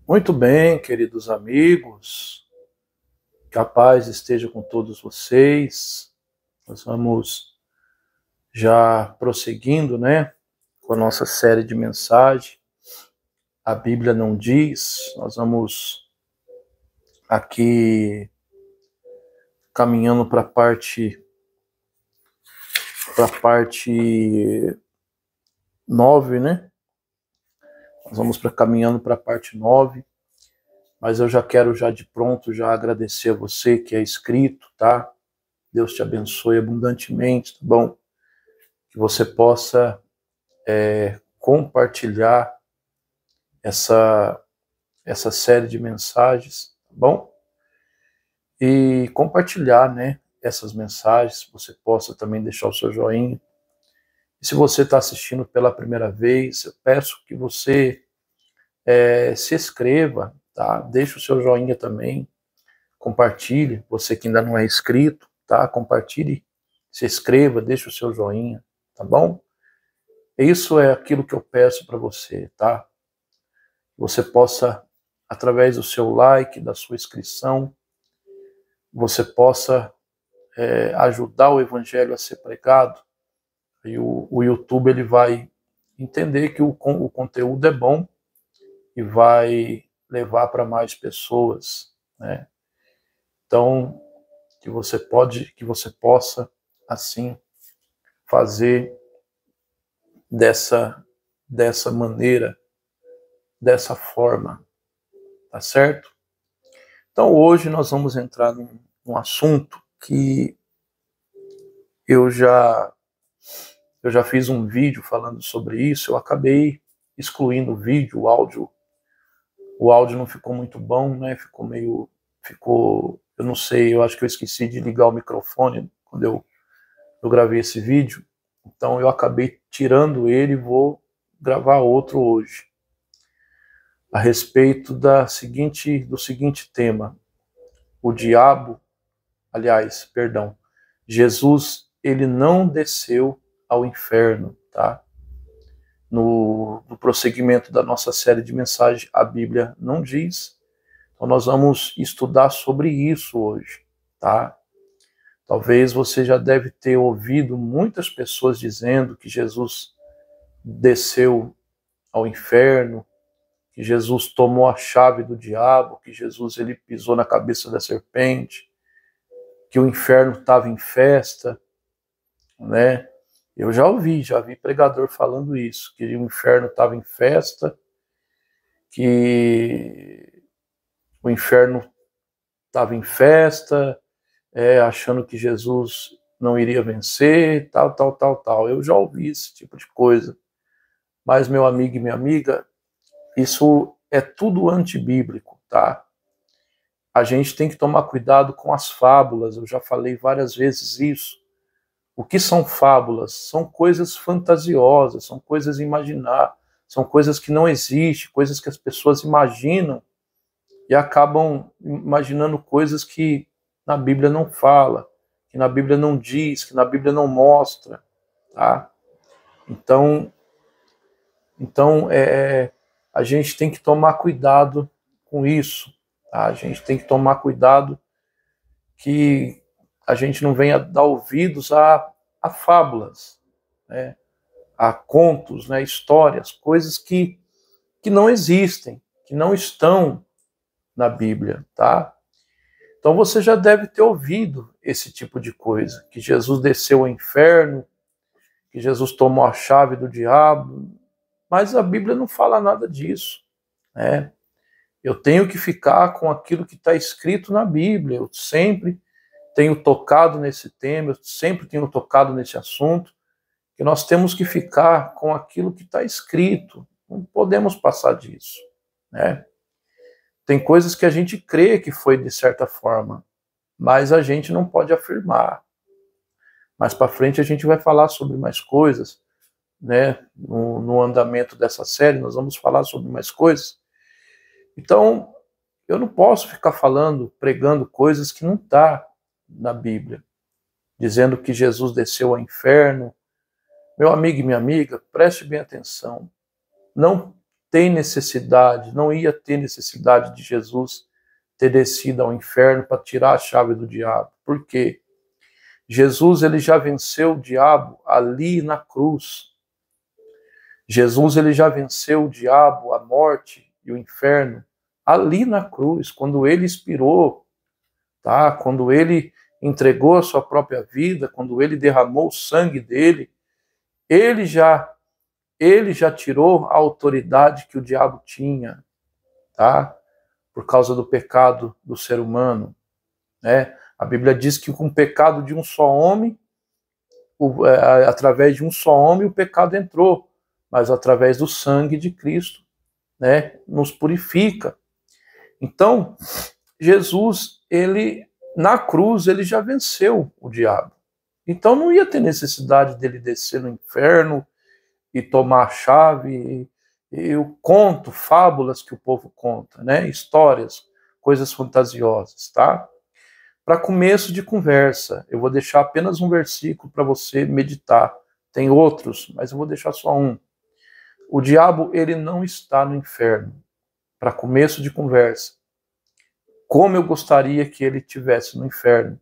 Muito bem, queridos amigos, que a paz esteja com todos vocês. Nós vamos já prosseguindo, com a nossa série de mensagem. A Bíblia não diz. Nós vamos aqui caminhando para a parte 9, né? Nós vamos caminhando para a parte 9. Mas eu já quero de pronto já agradecer a você que é inscrito, tá? Deus te abençoe abundantemente, tá bom? Que você possa compartilhar essa série de mensagens, tá bom? E compartilhar, essas mensagens, você possa também deixar o seu joinha. E se você está assistindo pela primeira vez, eu peço que você se inscreva, tá? Deixe o seu joinha também, compartilhe, você que ainda não é inscrito, tá? Compartilhe, se inscreva, deixe o seu joinha, tá bom? Isso é aquilo que eu peço para você, tá? Você possa, através do seu like, da sua inscrição, você possa ajudar o evangelho a ser pregado. E o YouTube ele vai entender que o conteúdo é bom e vai levar para mais pessoas, né? Então, que você possa assim fazer dessa maneira, dessa forma, tá certo? Então hoje nós vamos entrar num assunto que eu já fiz um vídeo falando sobre isso. Eu acabei excluindo o vídeo, o áudio não ficou muito bom, né? Eu não sei, eu acho que eu esqueci de ligar o microfone quando eu gravei esse vídeo. Então eu acabei tirando ele e vou gravar outro hoje a respeito do seguinte tema: o diabo, Jesus, ele não desceu ao inferno, tá? No prosseguimento da nossa série de mensagens, a Bíblia não diz. Então nós vamos estudar sobre isso hoje, tá? Talvez você já deve ter ouvido muitas pessoas dizendo que Jesus desceu ao inferno, que Jesus tomou a chave do diabo, que Jesus ele pisou na cabeça da serpente, que o inferno estava em festa, né? Eu já vi pregador falando isso, que o inferno estava em festa, que o inferno estava em festa, achando que Jesus não iria vencer, tal. Eu já ouvi esse tipo de coisa. Mas, meu amigo e minha amiga, isso é tudo antibíblico, tá? A gente tem que tomar cuidado com as fábulas, eu já falei várias vezes isso. O que são fábulas? São coisas fantasiosas, são coisas imaginar, são coisas que não existem, coisas que as pessoas imaginam e acabam imaginando coisas que na Bíblia não fala, que na Bíblia não diz, que na Bíblia não mostra, tá? Então a gente tem que tomar cuidado com isso, tá? A gente tem que tomar cuidado que a gente não venha dar ouvidos a fábulas, né? A contos, né? Histórias, coisas que não existem, que não estão na Bíblia, tá? Então você já deve ter ouvido esse tipo de coisa, que Jesus desceu ao inferno, que Jesus tomou a chave do diabo, mas a Bíblia não fala nada disso, né? Eu tenho que ficar com aquilo que está escrito na Bíblia. Eu sempre tenho tocado nesse tema, eu sempre tenho tocado nesse assunto, que nós temos que ficar com aquilo que está escrito. Não podemos passar disso, né? Tem coisas que a gente crê que foi de certa forma, mas a gente não pode afirmar. Mais para frente a gente vai falar sobre mais coisas, né? No andamento dessa série nós vamos falar sobre mais coisas. Então, eu não posso ficar pregando coisas que não está na Bíblia, dizendo que Jesus desceu ao inferno. Meu amigo e minha amiga, preste bem atenção. Não tem necessidade, não ia ter necessidade de Jesus ter descido ao inferno para tirar a chave do diabo. Por quê? Jesus, ele já venceu o diabo ali na cruz. Jesus, ele já venceu o diabo, a morte e o inferno ali na cruz, quando ele expirou, tá? Quando ele entregou a sua própria vida, quando ele derramou o sangue dele, ele já tirou a autoridade que o diabo tinha, tá? Por causa do pecado do ser humano, né? A Bíblia diz que com o pecado de um só homem, através de um só homem, o pecado entrou, mas através do sangue de Cristo, né, nos purifica. Então, Jesus, ele na cruz, ele já venceu o diabo. Então não ia ter necessidade dele descer no inferno e tomar a chave. Eu conto fábulas que o povo conta, né? Histórias, coisas fantasiosas, tá? Para começo de conversa, eu vou deixar apenas um versículo para você meditar. Tem outros, mas eu vou deixar só um. O diabo, ele não está no inferno. Para começo de conversa. Como eu gostaria que ele estivesse no inferno.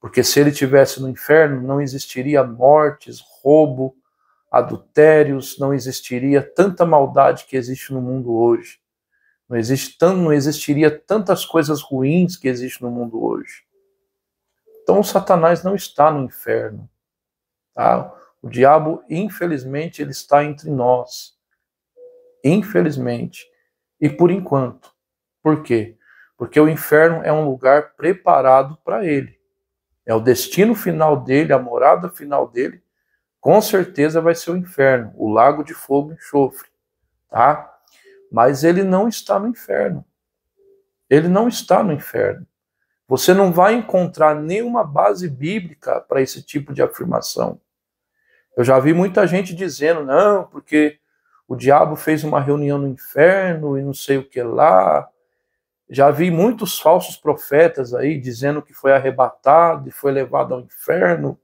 Porque se ele estivesse no inferno, não existiria mortes, roubo, adultérios, não existiria tanta maldade que existe no mundo hoje. Não existiria tantas coisas ruins que existem no mundo hoje. Então o Satanás não está no inferno. Tá? O diabo, infelizmente, ele está entre nós. Infelizmente. E por enquanto. Por quê? Porque o inferno é um lugar preparado para ele. É o destino final dele, a morada final dele, com certeza vai ser o inferno, o lago de fogo e enxofre, tá? Mas ele não está no inferno. Ele não está no inferno. Você não vai encontrar nenhuma base bíblica para esse tipo de afirmação. Eu já vi muita gente dizendo, não, porque o diabo fez uma reunião no inferno e não sei o que lá. Já vi muitos falsos profetas aí dizendo que foi arrebatado e foi levado ao inferno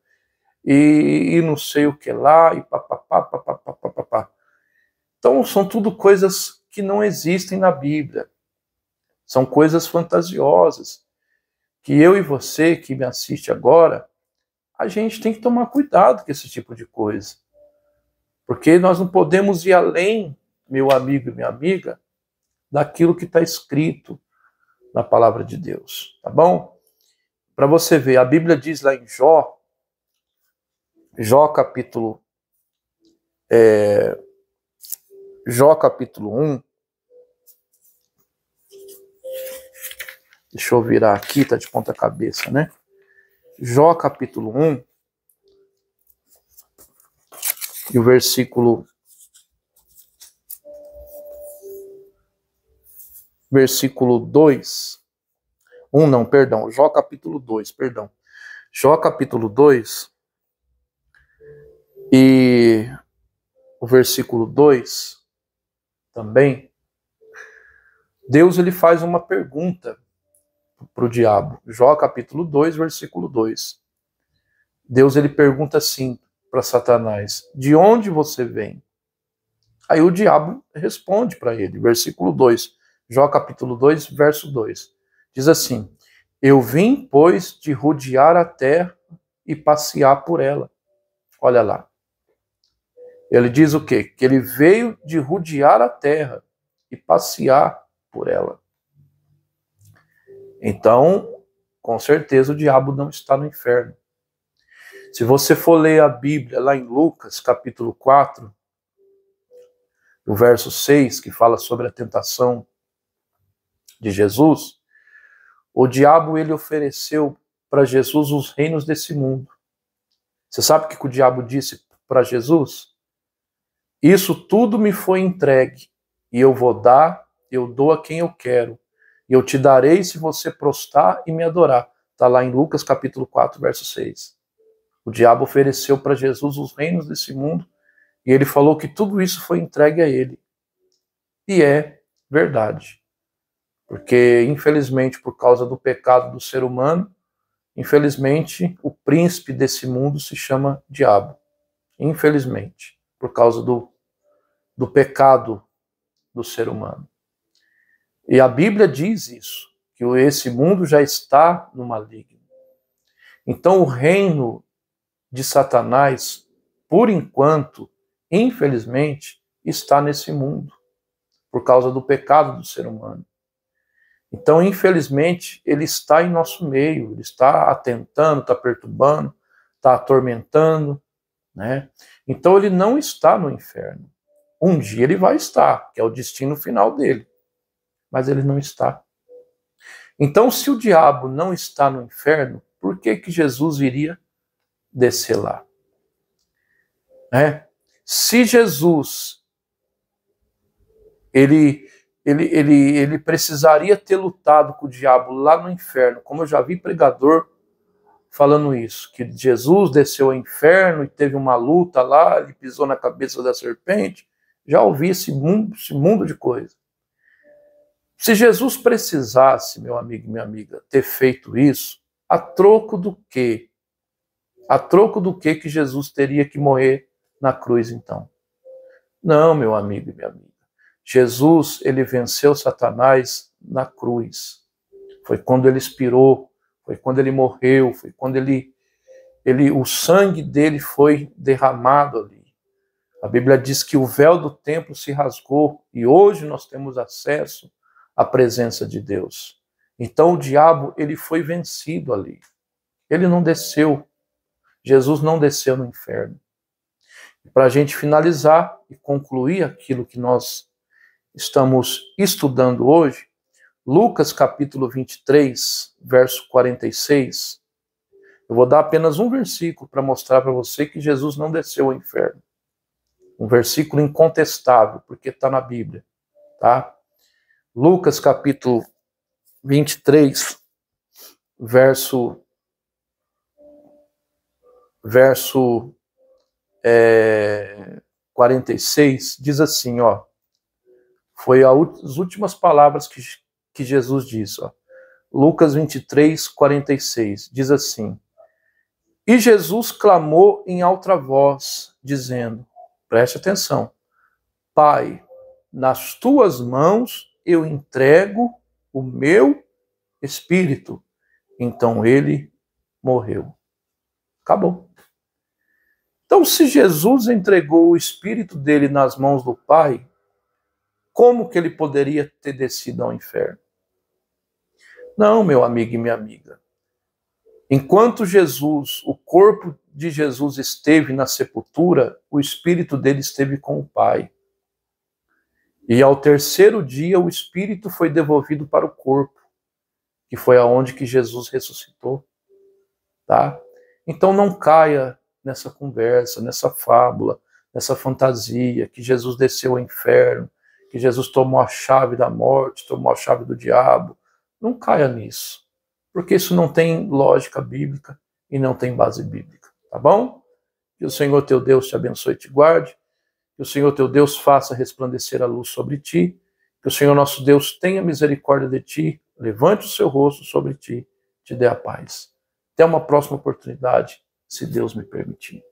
e não sei o que lá e papapá, papapá, papapá. Então são tudo coisas que não existem na Bíblia. São coisas fantasiosas que eu e você que me assiste agora, a gente tem que tomar cuidado com esse tipo de coisa. Porque nós não podemos ir além, meu amigo e minha amiga, daquilo que está escrito na palavra de Deus, tá bom? Para você ver, a Bíblia diz lá em Jó capítulo 1, deixa eu virar aqui, tá de ponta cabeça, né? Jó capítulo 1, e o versículo 2, Jó capítulo 2, perdão. Jó capítulo 2, e o versículo 2 também, Deus ele faz uma pergunta para o diabo. Jó capítulo 2, versículo 2. Deus ele pergunta assim para Satanás, de onde você vem? Aí o diabo responde para ele, versículo 2, Jó capítulo 2, verso 2. Diz assim, eu vim, pois, de rodear a terra e passear por ela. Olha lá. Ele diz o quê? Que ele veio de rodear a terra e passear por ela. Então, com certeza o diabo não está no inferno. Se você for ler a Bíblia lá em Lucas, capítulo 4, o verso 6, que fala sobre a tentação de Jesus, o diabo ele ofereceu para Jesus os reinos desse mundo. Você sabe o que o diabo disse para Jesus? Isso tudo me foi entregue, e eu dou a quem eu quero, e eu te darei se você prostrar e me adorar. Está lá em Lucas capítulo 4, verso 6. O diabo ofereceu para Jesus os reinos desse mundo, e ele falou que tudo isso foi entregue a ele. E é verdade. Porque, infelizmente, por causa do pecado do ser humano, infelizmente, o príncipe desse mundo se chama diabo. Infelizmente, por causa do pecado do ser humano. E a Bíblia diz isso, que esse mundo já está no maligno. Então o reino de Satanás, por enquanto, infelizmente, está nesse mundo, por causa do pecado do ser humano. Então, infelizmente, ele está em nosso meio, ele está atentando, está perturbando, está atormentando, né? Então ele não está no inferno. Um dia ele vai estar, que é o destino final dele, mas ele não está. Então, se o diabo não está no inferno, por que Jesus iria descer lá? Se Jesus ele precisaria ter lutado com o diabo lá no inferno, como eu já vi pregador falando isso, que Jesus desceu ao inferno e teve uma luta lá, ele pisou na cabeça da serpente. Já ouvi esse mundo de coisa. Se Jesus precisasse, meu amigo e minha amiga, ter feito isso, a troco do quê? A troco do quê que Jesus teria que morrer na cruz, então? Não, meu amigo e minha amiga. Jesus, ele venceu Satanás na cruz. Foi quando ele expirou, foi quando ele morreu, foi quando o sangue dele foi derramado ali. A Bíblia diz que o véu do templo se rasgou e hoje nós temos acesso à presença de Deus. Então o diabo, ele foi vencido ali. Ele não desceu. Jesus não desceu no inferno. Para a gente finalizar e concluir aquilo que nós estamos estudando hoje, Lucas capítulo 23, verso 46, eu vou dar apenas um versículo para mostrar para você que Jesus não desceu ao inferno. Um versículo incontestável, porque está na Bíblia, tá? Lucas capítulo 23, verso 46, diz assim, ó, foi as últimas palavras que Jesus disse, ó. Lucas 23, 46, diz assim: E Jesus clamou em alta voz, dizendo, preste atenção, Pai, nas tuas mãos eu entrego o meu espírito. Então ele morreu. Acabou. Então, se Jesus entregou o espírito dele nas mãos do Pai, como que ele poderia ter descido ao inferno? Não, meu amigo e minha amiga. Enquanto Jesus, o corpo de Jesus esteve na sepultura, o espírito dele esteve com o Pai. E ao terceiro dia, o espírito foi devolvido para o corpo, que foi aonde que Jesus ressuscitou. Tá? Então não caia nessa conversa, nessa fábula, nessa fantasia, que Jesus desceu ao inferno, que Jesus tomou a chave da morte, tomou a chave do diabo. Não caia nisso, porque isso não tem lógica bíblica e não tem base bíblica, tá bom? Que o Senhor teu Deus te abençoe e te guarde, que o Senhor teu Deus faça resplandecer a luz sobre ti, que o Senhor nosso Deus tenha misericórdia de ti, levante o seu rosto sobre ti, te dê a paz. Até uma próxima oportunidade, se Deus me permitir.